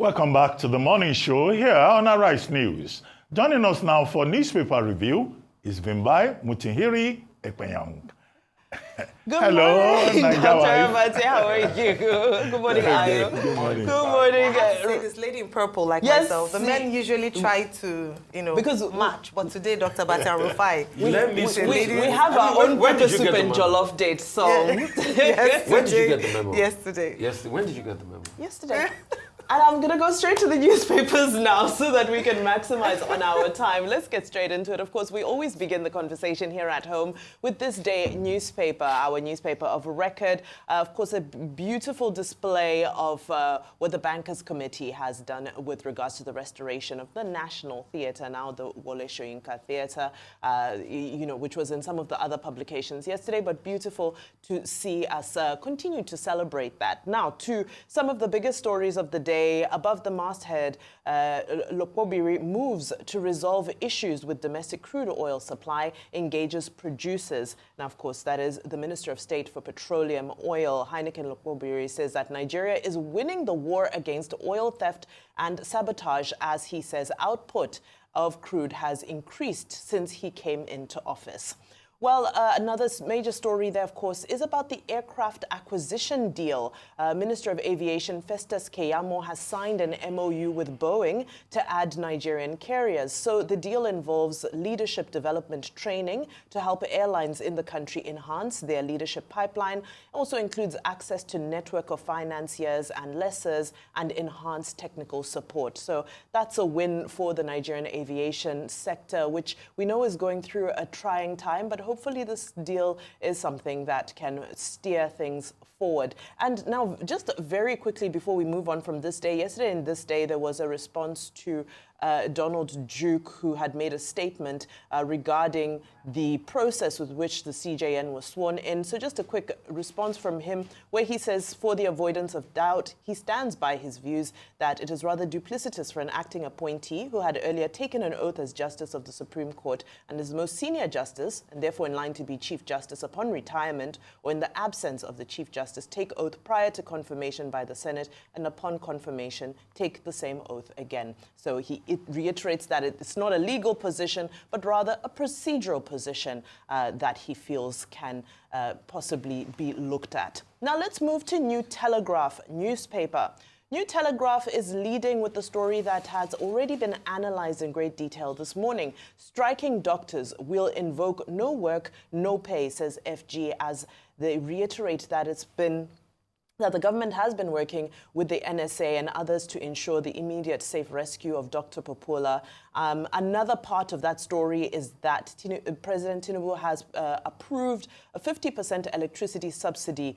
Welcome back to the morning show here on Arise News. Joining us now for newspaper review is Vimbai Mutinhiri Ekpenyang. Good morning, Dr. Mate. How are you? Good morning, Ayo. Good morning. Good morning. I have to say this lady in purple like myself. The men usually try to, because match, but today, Dr. Bate and Rufai. We have our own pepper soup and jollof date song. Yes. When did you get the memo? Yesterday. When did you get the memo? Yesterday. And I'm going to go straight to the newspapers now so that we can maximize on our time. Let's get straight into it. Of course, we always begin the conversation here at home with this day newspaper, our newspaper of record. Of course, a beautiful display of what the Bankers Committee has done with regards to the restoration of the National Theatre, now the Wole Soyinka Theatre, which was in some of the other publications yesterday, but beautiful to see us continue to celebrate that. Now, to some of the biggest stories of the day. Above the masthead, Lokpobiri moves to resolve issues with domestic crude oil supply, engages producers. Now, of course, that is the Minister of State for Petroleum, Oil, Heineken Lokpobiri, says that Nigeria is winning the war against oil theft and sabotage, as he says output of crude has increased since he came into office. Well, another major story there, of course, is about the aircraft acquisition deal. Minister of Aviation Festus Keyamo has signed an MOU with Boeing to add Nigerian carriers. So the deal involves leadership development training to help airlines in the country enhance their leadership pipeline. Also includes access to network of financiers and lessors and enhanced technical support. So that's a win for the Nigerian aviation sector, which we know is going through a trying time, but hopefully this deal is something that can steer things forward. And now, just very quickly before we move on from this day, yesterday in this day, there was a response to Donald Duke, who had made a statement regarding the process with which the CJN was sworn in. So just a quick response from him, where he says, for the avoidance of doubt, he stands by his views that it is rather duplicitous for an acting appointee who had earlier taken an oath as Justice of the Supreme Court and is the most senior justice, and therefore in line to be Chief Justice upon retirement, or in the absence of the Chief Justice, take oath prior to confirmation by the Senate, and upon confirmation, take the same oath again. So it reiterates that it's not a legal position, but rather a procedural position that he feels can possibly be looked at. Now let's move to New Telegraph newspaper. New Telegraph is leading with the story that has already been analyzed in great detail this morning. Striking doctors will invoke no work, no pay, says FG, as they reiterate that the government has been working with the NSA and others to ensure the immediate safe rescue of Dr. Popola. Another part of that story is that President Tinubu has approved a 50% electricity subsidy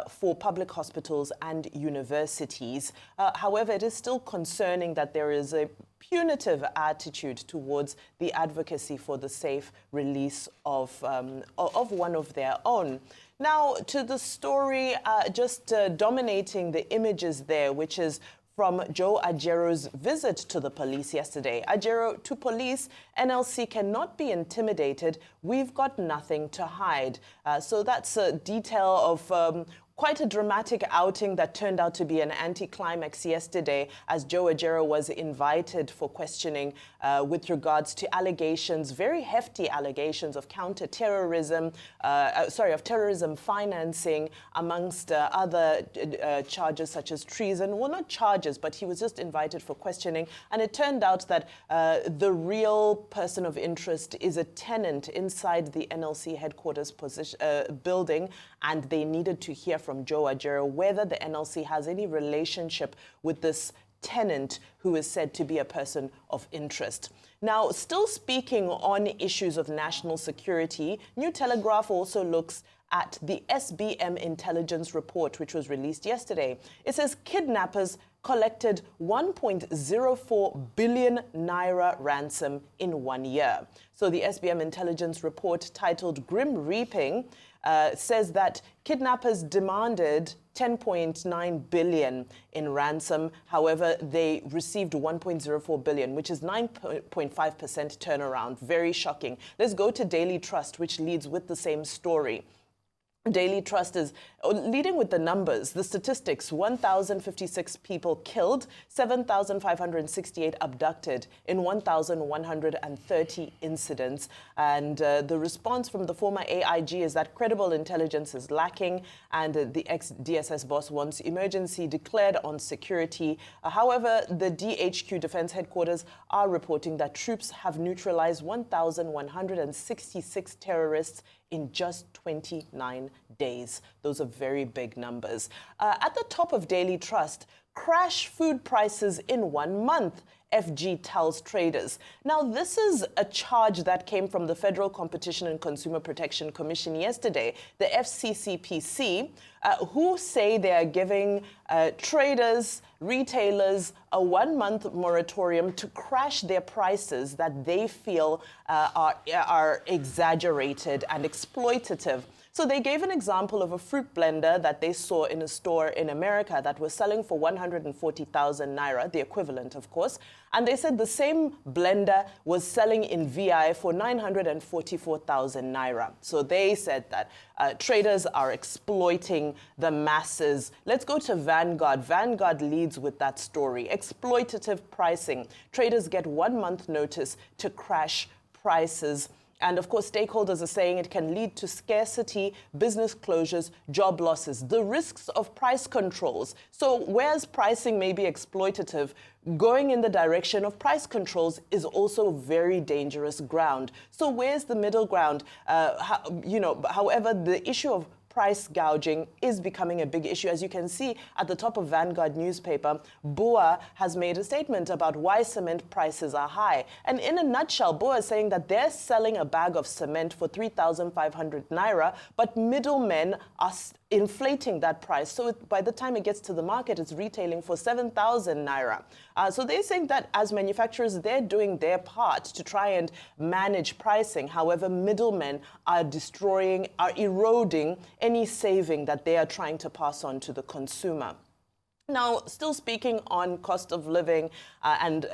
for public hospitals and universities. However, it is still concerning that there is a punitive attitude towards the advocacy for the safe release of one of their own. Now, to the story, dominating the images there, which is from Joe Ajaro's visit to the police yesterday. Ajero to police, NLC cannot be intimidated. We've got nothing to hide. So that's a detail of quite a dramatic outing that turned out to be an anticlimax yesterday, as Joe Ajero was invited for questioning with regards to allegations, very hefty allegations of terrorism financing, amongst other charges such as treason. Well, not charges, but he was just invited for questioning. And it turned out that the real person of interest is a tenant inside the NLC headquarters building, and they needed to hear from Joe Ajero whether the NLC has any relationship with this tenant who is said to be a person of interest. Now, still speaking on issues of national security, New Telegraph also looks at the SBM intelligence report, which was released yesterday. It says kidnappers collected 1.04 billion naira ransom in 1 year. So the SBM intelligence report, titled Grim Reaping, says that kidnappers demanded 10.9 billion in ransom. However, they received 1.04 billion, which is 9.5% turnaround. Very shocking. Let's go to Daily Trust, which leads with the same story. Daily Trust is leading with the numbers, the statistics: 1,056 people killed, 7,568 abducted in 1,130 incidents. And the response from the former AIG is that credible intelligence is lacking, and the ex-DSS boss wants emergency declared on security. However, the DHQ Defense Headquarters are reporting that troops have neutralized 1,166 terrorists in just 29 days. Those are very big numbers. At the top of Daily Trust, crash food prices in 1 month, FG tells traders. Now, this is a charge that came from the Federal Competition and Consumer Protection Commission yesterday, the FCCPC, who say they are giving traders, retailers, a 1-month moratorium to crash their prices that they feel are exaggerated and exploitative. So they gave an example of a fruit blender that they saw in a store in America that was selling for 140,000 naira, the equivalent, of course. And they said the same blender was selling in VI for 944,000 naira. So they said that traders are exploiting the masses. Let's go to Vanguard. Vanguard leads with that story. Exploitative pricing. Traders get 1 month notice to crash prices. And of course, stakeholders are saying it can lead to scarcity, business closures, job losses, the risks of price controls. So whereas pricing may be exploitative, going in the direction of price controls is also very dangerous ground. So where's the middle ground? However, the issue of price gouging is becoming a big issue. As you can see at the top of Vanguard newspaper, BUA has made a statement about why cement prices are high. And in a nutshell, BUA is saying that they're selling a bag of cement for 3,500 naira, but middlemen are inflating that price. So by the time it gets to the market, it's retailing for 7,000 naira. So they're saying that as manufacturers, they're doing their part to try and manage pricing. However, middlemen are eroding any saving that they are trying to pass on to the consumer. Now, still speaking on cost of living and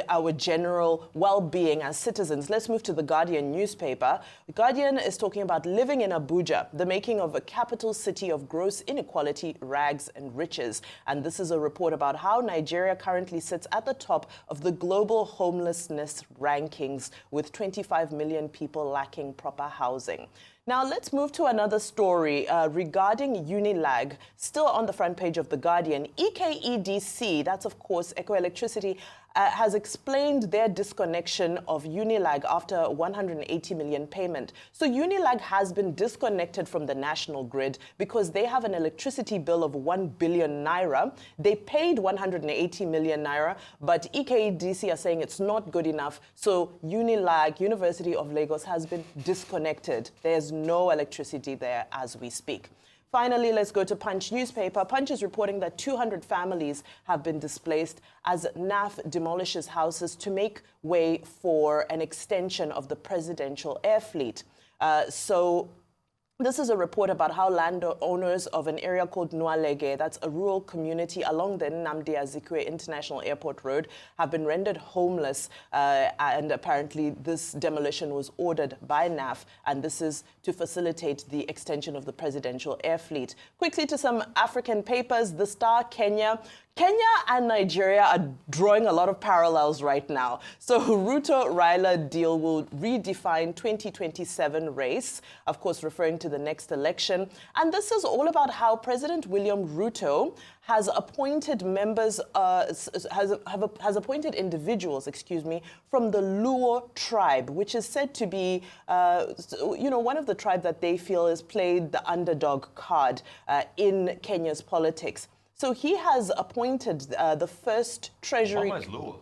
our general well-being as citizens, let's move to The Guardian newspaper. The Guardian is talking about living in Abuja, the making of a capital city of gross inequality, rags and riches. And this is a report about how Nigeria currently sits at the top of the global homelessness rankings, with 25 million people lacking proper housing. Now, let's move to another story regarding Unilag, still on the front page of The Guardian. EKEDC, that's of course Eco Electricity, has explained their disconnection of Unilag after a 180 million payment. So Unilag has been disconnected from the national grid because they have an electricity bill of 1 billion naira. They paid 180 million naira, but EKEDC are saying it's not good enough. So Unilag, University of Lagos, has been disconnected. There's no electricity there as we speak. Finally, let's go to Punch newspaper. Punch is reporting that 200 families have been displaced as NAF demolishes houses to make way for an extension of the presidential air fleet. This is a report about how landowners of an area called Nualege, that's a rural community along the Nnamdi Azikiwe International Airport Road, have been rendered homeless. And apparently this demolition was ordered by NAF, and this is to facilitate the extension of the presidential air fleet. Quickly to some African papers. The Star, Kenya. Kenya and Nigeria are drawing a lot of parallels right now. So Ruto-Raila deal will redefine 2027 race, of course referring to the next election. And this is all about how President William Ruto has appointed appointed individuals, from the Luo tribe, which is said to be, one of the tribes that they feel has played the underdog card in Kenya's politics. So he has appointed the first Treasury... Obama is Luo.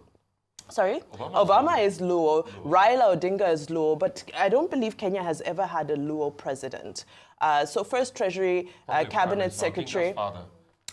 Sorry? Obama is Luo. Raila Odinga is Luo, but I don't believe Kenya has ever had a Luo president. So first Treasury Cabinet Secretary...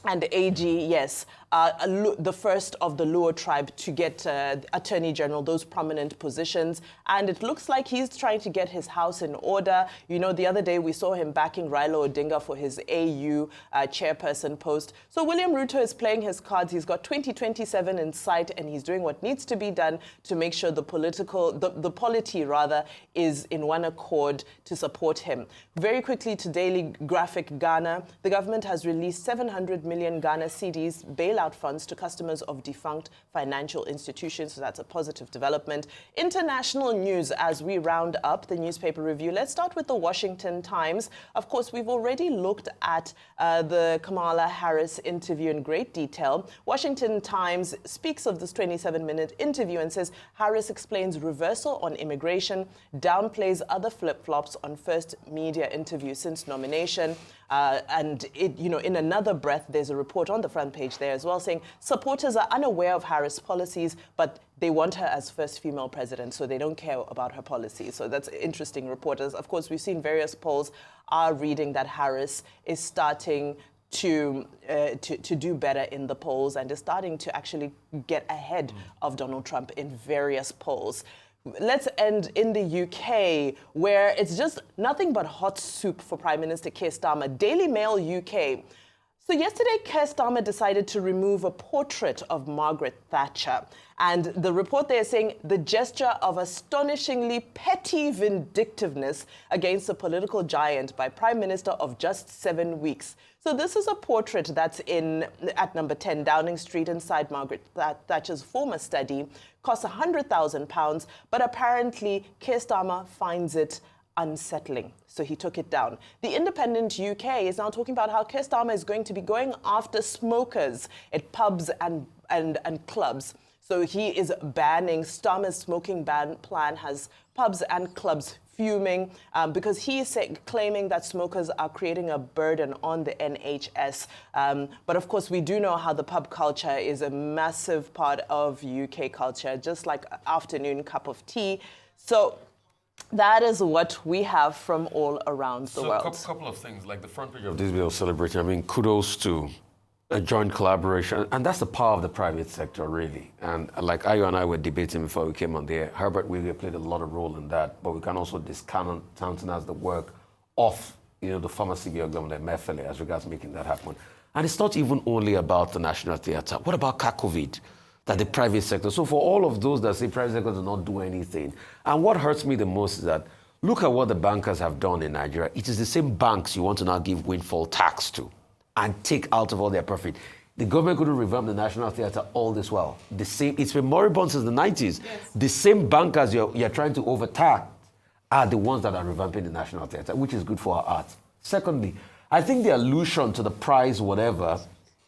And AG, yes, the first of the Luo tribe to get Attorney General, those prominent positions. And it looks like he's trying to get his house in order. You know, the other day we saw him backing Raila Odinga for his AU chairperson post. So William Ruto is playing his cards. He's got 2027 in sight, and he's doing what needs to be done to make sure the polity rather, is in one accord to support him. Very quickly to Daily Graphic Ghana, the government has released 700 million Ghana cedis bailout funds to customers of defunct financial institutions. So that's a positive development. International news as we round up the newspaper review. Let's start with the Washington Times. Of course, we've already looked at the Kamala Harris interview in great detail. Washington Times speaks of this 27-minute interview and says Harris explains reversal on immigration, downplays other flip-flops on first media interview since nomination. And in another breath, there's a report on the front page there as well saying supporters are unaware of Harris' policies, but they want her as first female president, so they don't care about her policies. So that's interesting reporters. Of course, we've seen various polls are reading that Harris is starting to do better in the polls and is starting to actually get ahead of Donald Trump in various polls. Let's end in the UK, where it's just nothing but hot soup for Prime Minister Keir Starmer. Daily Mail UK. So yesterday, Keir Starmer decided to remove a portrait of Margaret Thatcher. And the report there is saying the gesture of astonishingly petty vindictiveness against a political giant by Prime Minister of just 7 weeks. So this is a portrait that's at number 10 Downing Street inside Margaret Thatcher's former study. Costs £100,000, but apparently Keir Starmer finds it unsettling, so he took it down. The Independent UK is now talking about how Keir Starmer is going to be going after smokers at pubs and clubs. So he is banning, Starmer's smoking ban plan has pubs and clubs fuming because he is claiming that smokers are creating a burden on the NHS. But of course, we do know how the pub culture is a massive part of UK culture, just like afternoon cup of tea. So that is what we have from all around the world. So a couple of things, like the front page of this video celebrating, I mean, kudos to a joint collaboration, and that's the power of the private sector, really. And like Ayo and I were debating before we came on there, Herbert Wigger played a lot of role in that, but we can also countenance the work of, the former CBO government, Mefele, as regards making that happen. And it's not even only about the National Theatre. What about COVID? That the private sector. So for all of those that say private sector does not do anything, and what hurts me the most is that look at what the bankers have done in Nigeria. It is the same banks you want to now give windfall tax to and take out of all their profit. The government couldn't revamp the National Theatre all this while. It's been moribund since the 90s. Yes. The same bankers you're trying to overtax are the ones that are revamping the National Theatre, which is good for our art. Secondly, I think the allusion to the price, whatever,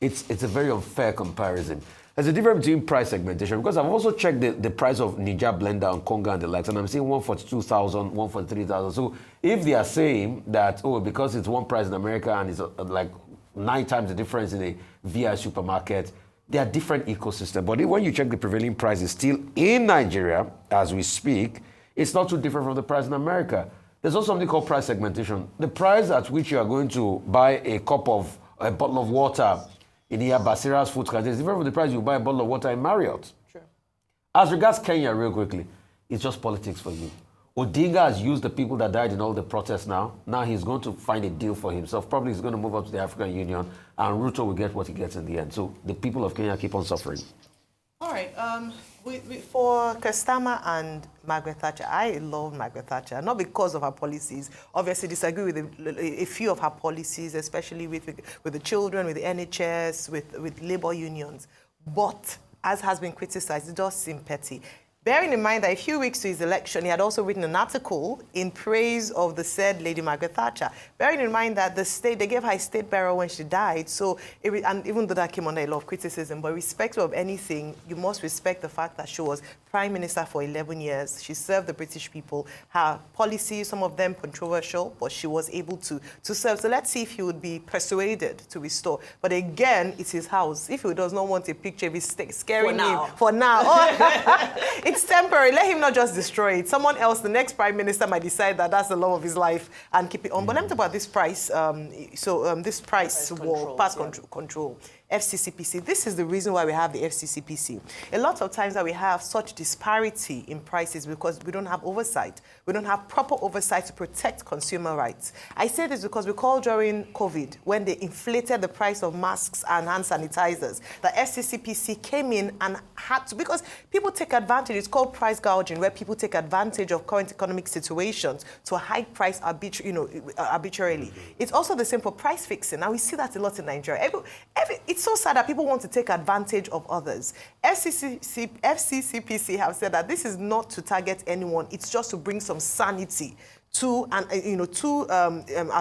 it's a very unfair comparison. There's a difference between price segmentation, because I've also checked the price of Ninja Blender and Konga and the likes, and I'm seeing 142,000, 143,000. So if they are saying that, because it's one price in America and it's like 9 times the difference in a VI supermarket, they are different ecosystems. But when you check the prevailing price, it's still in Nigeria, as we speak, it's not too different from the price in America. There's also something called price segmentation. The price at which you are going to buy a bottle of water in here, Basira's food canteen, is different from the price you buy a bottle of water in Marriott. Sure. As regards Kenya, real quickly, it's just politics for you. Odinga has used the people that died in all the protests now. Now he's going to find a deal for himself. Probably he's going to move up to the African Union, and Ruto will get what he gets in the end. So the people of Kenya keep on suffering. All right. For Keir Starmer and Margaret Thatcher, I love Margaret Thatcher, not because of her policies. Obviously, disagree with a few of her policies, especially with the children, with the NHS, with labour unions. But, as has been criticised, it does seem petty. Bearing in mind that a few weeks to his election, he had also written an article in praise of the said Lady Margaret Thatcher. Bearing in mind that they gave her a state burial when she died, and even though that came under a lot of criticism, but irrespective of anything, you must respect the fact that she was Prime Minister for 11 years. She served the British people. Her policies, some of them controversial, but she was able to serve. So let's see if he would be persuaded to restore. But again, it's his house. If he does not want a picture, if he's scaring him for now. It's It's temporary. Let him not just destroy it. Someone else, the next prime minister, might decide that that's the love of his life and keep it on. But let me talk about this price. This price war, control. FCCPC. This is the reason why we have the FCCPC. A lot of times that we have such disparity in prices because we don't have oversight. We don't have proper oversight to protect consumer rights. I say this because we called during COVID, when they inflated the price of masks and hand sanitizers, the FCCPC came in and had to, because people take advantage. It's called price gouging, where people take advantage of current economic situations to hike price arbitrarily. It's also the same for price fixing. Now we see that a lot in Nigeria. It's so sad that people want to take advantage of others. FCCPC have said that this is not to target anyone. It's just to bring some sanity to our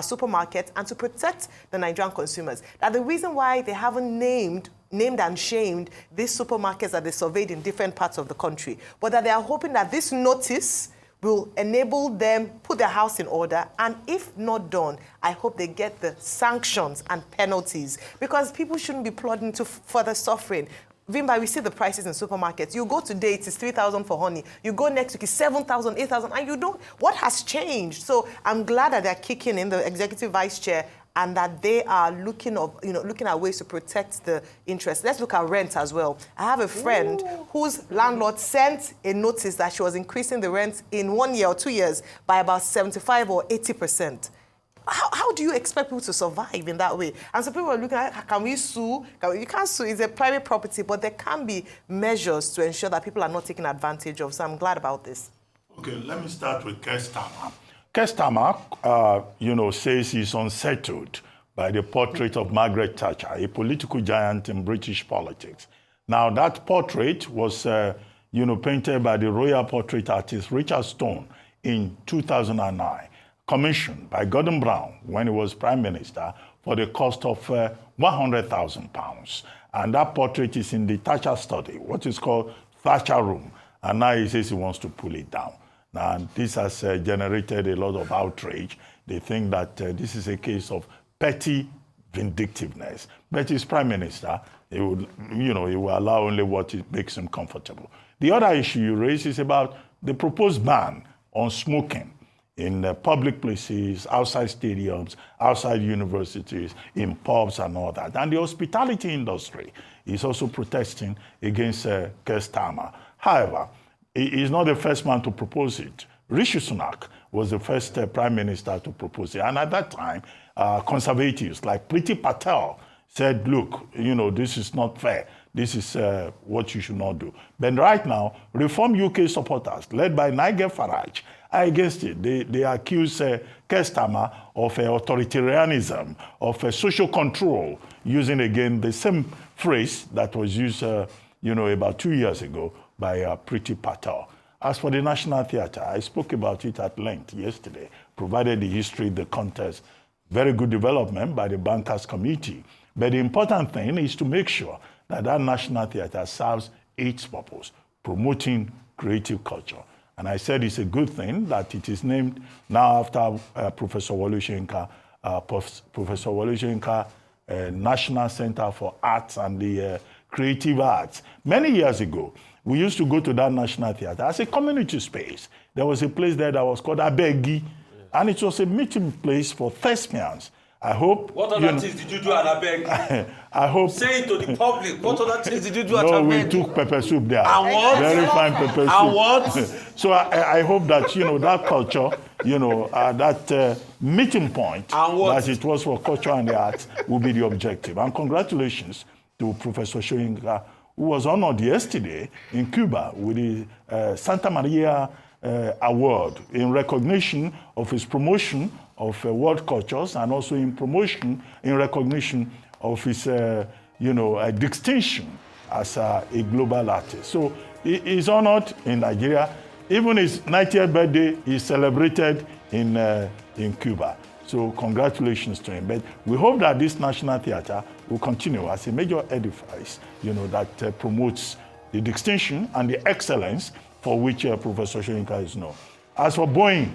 supermarkets and to protect the Nigerian consumers. That the reason why they haven't named and shamed these supermarkets that they surveyed in different parts of the country, but that they are hoping that this notice will enable them put their house in order, and if not done, I hope they get the sanctions and penalties, because people shouldn't be plodding to further suffering. Vimba, we see the prices in supermarkets. You go today, it is 3,000 for honey. You go next week, it's 7,000, 8,000, and you don't. What has changed? So I'm glad that they're kicking in, the executive vice chair, and that they are looking at ways to protect the interest. Let's look at rent as well. I have a friend whose landlord sent a notice that she was increasing the rent in 1 year or 2 years by about 75 or 80%. How do you expect people to survive in that way? And so people are looking at, can we sue? You can't sue, it's a private property, but there can be measures to ensure that people are not taken advantage of. So I'm glad about this. Okay, let me start with Kestama. Kestama, says he's unsettled by the portrait of Margaret Thatcher, a political giant in British politics. Now, that portrait was, painted by the royal portrait artist Richard Stone in 2009, commissioned by Gordon Brown when he was Prime Minister for the cost of £100,000. And that portrait is in the Thatcher study, what is called Thatcher Room. And now he says he wants to pull it down. And this has generated a lot of outrage. They think that this is a case of petty vindictiveness. But he's Prime Minister. He would, he will allow only what makes him comfortable. The other issue you raise is about the proposed ban on smoking in public places, outside stadiums, outside universities, in pubs and all that. And the hospitality industry is also protesting against Kestama. However, he is not the first man to propose it. Rishi Sunak was the first Prime Minister to propose it. And at that time, conservatives like Priti Patel said, look, this is not fair. This is what you should not do. But right now, Reform UK supporters, led by Nigel Farage, are against it. They accuse Kestama of authoritarianism, of social control, using again the same phrase that was used about 2 years ago by Priti Patel. As for the National Theatre, I spoke about it at length yesterday, provided the history, the context, very good development by the Bankers Committee. But the important thing is to make sure that that National Theatre serves its purpose, promoting creative culture. And I said it's a good thing that it is named now after Professor Wole Soyinka, Professor Wole Soyinka National Center for Arts and the Creative Arts. Many years ago, we used to go to that National Theatre as a community space. There was a place there that was called Abegi, and it was a meeting place for thespians. I hope... What other things did you do at Abegi? I hope... Say it to the public. What other things did you do at No, Abegi? we took pepper soup there. And what? Very fine pepper soup. And what? So I hope that, that culture, that meeting point, that it was for culture and the arts, will be the objective. And congratulations to Professor Soyinka, who was honored yesterday in Cuba with the Santa Maria Award in recognition of his promotion of world cultures and also in recognition of his, distinction as a global artist. So he is honored in Nigeria. Even his 90th birthday is celebrated in Cuba. So congratulations to him. But we hope that this National Theatre will continue as a major edifice, that promotes the distinction and the excellence for which Professor Soyinka is known. As for Boeing,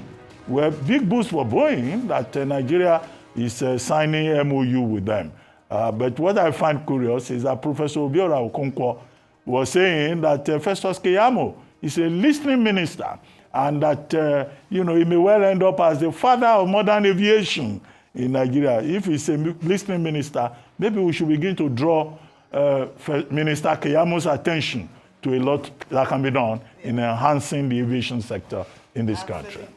we're big boost for Boeing that Nigeria is signing MOU with them. But what I find curious is that Professor Obiora Okonkwo was saying that Festus Keyamo He's a listening minister, and that, he may well end up as the father of modern aviation in Nigeria. If he's a listening minister, maybe we should begin to draw Minister Keyamo's attention to a lot that can be done in enhancing the aviation sector in this country.